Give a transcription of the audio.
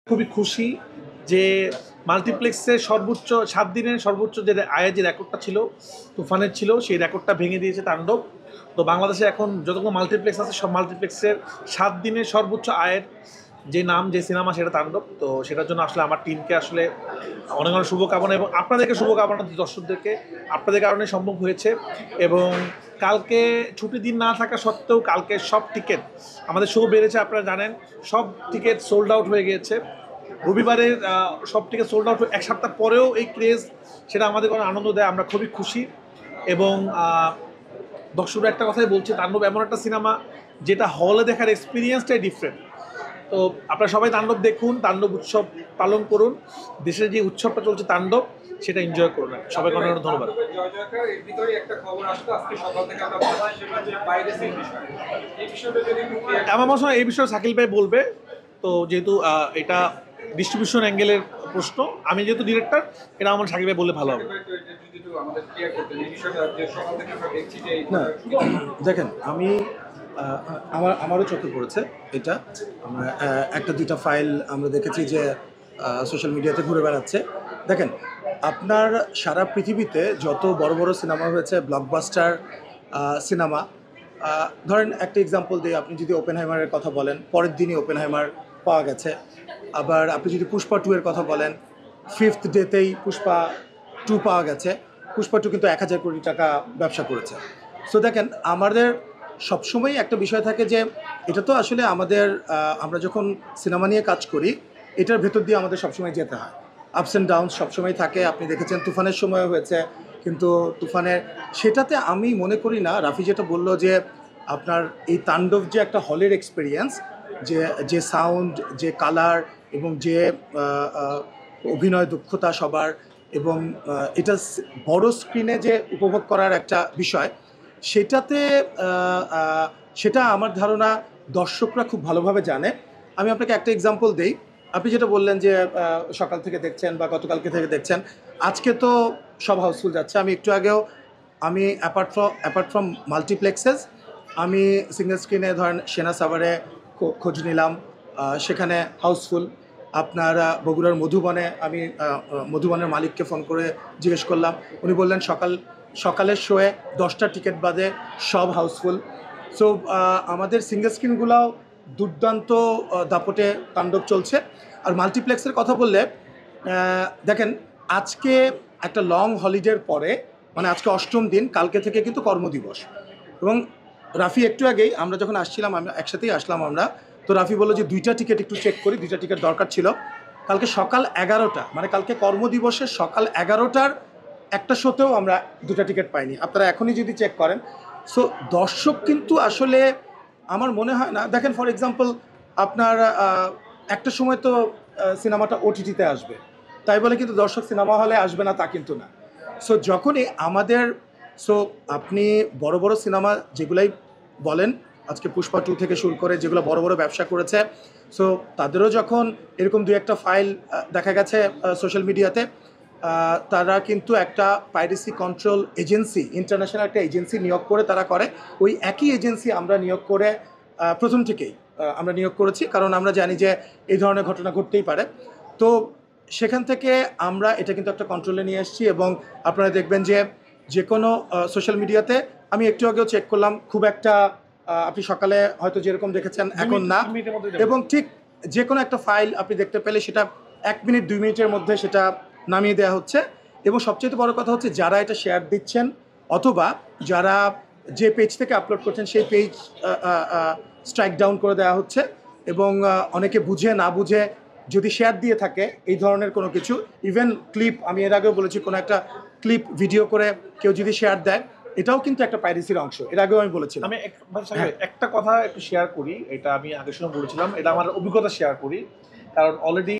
খুবই খুশি যে মাল্টিপ্লেক্সে সর্বোচ্চ ৭ দিনের সর্বোচ্চ যে আয়ের যে রেকর্ডটা ছিল তুফানের ছিল, সেই রেকর্ডটা ভেঙে দিয়েছে তাণ্ডব। তো বাংলাদেশে এখন যতগুলো মাল্টিপ্লেক্স আছে সব মাল্টিপ্লেক্সের ৭ দিনের সর্বোচ্চ আয়ের যে নাম যে সিনেমা সেটা তাণ্ডব। তো সেটার জন্য আসলে আমার টিমকে আসলে অনেক অনেক শুভকামনা এবং আপনাদেরকে শুভকামনা, দর্শকদেরকে আপনাদের কারণে সম্ভব হয়েছে। এবং কালকে ছুটির দিন না থাকা সত্ত্বেও কালকে সব টিকিট আমাদের শো বেড়েছে, আপনারা জানেন সব টিকিট সোল্ড আউট হয়ে গিয়েছে। রবিবারের সব টিকিট সোল্ড আউট এক সপ্তাহ পরেও এই ক্রেজ, সেটা আমাদের কোনো আনন্দ দেয়, আমরা খুবই খুশি। এবং দর্শকরা একটা কথাই বলছে, তাণ্ডব এমন একটা সিনেমা যেটা হলে দেখার এক্সপিরিয়েন্সটাই ডিফারেন্ট। তো আপনারা সবাই তাণ্ডব দেখুন, তাণ্ডব উৎসব পালন করুন, দেশের যে উৎসবটা চলছে তাণ্ডব সেটা এনজয় করুন। সবাইকে অনেক অনেক ধন্যবাদ। আমার মনে হয় এই বিষয়ে শাকিল ভাই বলবে। তো যেহেতু এটা ডিস্ট্রিবিউশন অ্যাঙ্গেলের প্রশ্ন, আমি যেহেতু ডিরেক্টর, এটা আমার শাকিল ভাই বললে ভালো হবে। না দেখেন, আমারও চোখে পড়েছে এটা। আমরা একটা দুইটা ফাইল আমরা দেখেছি যে সোশ্যাল মিডিয়াতে ঘুরে বেড়াচ্ছে। দেখেন, আপনার সারা পৃথিবীতে যত বড় বড় সিনেমা হয়েছে, ব্লকবাস্টার সিনেমা, ধরেন একটা এক্সাম্পল দিই, আপনি যদি ওপেনহাইমারের কথা বলেন, পরের দিনই ওপেনহাইমার পাওয়া গেছে। আবার আপনি যদি পুষ্পা 2 এর কথা বলেন, 5th ডেতেই পুষ্পা 2 পাওয়া গেছে। পুষ্পা 2 কিন্তু ১,০০০ কোটি টাকা ব্যবসা করেছে। সো দেখেন, আমাদের সবসময় একটা বিষয় থাকে যে এটা তো আসলে আমাদের আমরা যখন সিনেমা নিয়ে কাজ করি, এটার ভেতর দিয়ে আমাদের সবসময় যেতে হয়। আপস অ্যান্ড ডাউনস সবসময় থাকে। আপনি দেখেছেন তুফানের সময় হয়েছে, কিন্তু তুফানের সেটাতে আমি মনে করি না, রাফি যেটা বললো যে আপনার এই তাণ্ডব যে একটা হলের এক্সপিরিয়েন্স, যে সাউন্ড, যে কালার এবং যে অভিনয় দক্ষতা সবার, এবং এটা বড় স্ক্রিনে যে উপভোগ করার একটা বিষয়, সেটাতে সেটা আমার ধারণা দর্শকরা খুব ভালোভাবে জানে। আমি আপনাকে একটা এক্সাম্পল দেই। আপনি যেটা বললেন যে সকাল থেকে দেখছেন বা গতকালকে থেকে দেখছেন, আজকে তো সব হাউসফুল যাচ্ছে। আমি একটু আগেও অ্যাপার্ট ফ্রম মাল্টিপ্লেক্সেস, আমি সিঙ্গেল স্ক্রিনে ধরেন সেনা সাভারে খোঁজ নিলাম, সেখানে হাউসফুল। আপনার বগুড়ার মধুবনে আমি মধুবনের মালিককে ফোন করে জিজ্ঞেস করলাম, উনি বললেন সকালের শোয়ে 10টা টিকিট বাদে সব হাউসফুল। সো আমাদের সিঙ্গেল স্ক্রিনগুলোও দুর্দান্ত দাপটে তাণ্ডব চলছে। আর মাল্টিপ্লেক্সের কথা বললে দেখেন, আজকে একটা লং হলিডের পরে, মানে আজকে 8ম দিন, কালকে থেকে কিন্তু কর্মদিবস। এবং রাফি একটু আগেই আমরা যখন আসছিলাম, আমরা একসাথেই আসলাম আমরা, তো রাফি বললো যে 2টা টিকিট একটু চেক করি, 2টা টিকিট দরকার ছিল। কালকে সকাল 11টা, মানে কালকে কর্মদিবসের সকাল 11টার একটা শোতেও আমরা 2টা টিকিট পাইনি। আপনারা এখনই যদি চেক করেন, সো দর্শক কিন্তু আসলে আমার মনে হয় না, দেখেন ফর এক্সাম্পল আপনার একটা সময় তো সিনেমাটা ওটিটিতে আসবে, তাই বলে কিন্তু দর্শক সিনেমা হলে আসবে না তা কিন্তু না। সো যখনই আমাদের, সো আপনি বড় বড় সিনেমা যেগুলাই বলেন, আজকে পুষ্পা 2 থেকে শুরু করে যেগুলো বড় বড় ব্যবসা করেছে, সো তাদেরও যখন এরকম 2-একটা ফাইল দেখা গেছে সোশ্যাল মিডিয়াতে, তারা কিন্তু একটা পাইরেসি কন্ট্রোল এজেন্সি, ইন্টারন্যাশনাল একটা এজেন্সি নিয়োগ করে তারা করে। ওই একই এজেন্সি আমরা নিয়োগ করে প্রথম থেকেই আমরা নিয়োগ করেছি, কারণ আমরা জানি যে এই ধরনের ঘটনা ঘটতেই পারে। তো সেখান থেকে আমরা এটা কিন্তু একটা কন্ট্রোলে নিয়ে এসেছি। এবং আপনারা দেখবেন যে কোনো সোশ্যাল মিডিয়াতে, আমি একটু আগেও চেক করলাম, খুব একটা আপনি সকালে হয়তো যেরকম দেখেছেন এখন না, এবং ঠিক যে কোনো একটা ফাইল আপনি দেখতে পেলে সেটা 1 মিনিট 2 মিনিটের মধ্যে সেটা নামিয়ে দেওয়া হচ্ছে। এবং সবচেয়ে বড় কথা হচ্ছে, যারা এটা শেয়ার দিচ্ছেন অথবা যারা যে পেজ থেকে আপলোড করছেন সেই পেজ স্ট্রাইক ডাউন করে দেওয়া হচ্ছে। এবং অনেকে বুঝে না বুঝে যদি শেয়ার দিয়ে থাকে এই ধরনের কোনো কিছু, ইভেন ক্লিপ, আমি এর আগেও বলেছি, কোনো একটা ক্লিপ ভিডিও করে কেউ যদি শেয়ার দেয়, এটাও কিন্তু একটা পাইরেসির অংশ। এর আগেও আমি বলেছিলাম। আমি একটা কথা একটু শেয়ার করি, এটা আমি আগের সময় বলেছিলাম, এটা আমার অভিজ্ঞতা শেয়ার করি। কারণ অলরেডি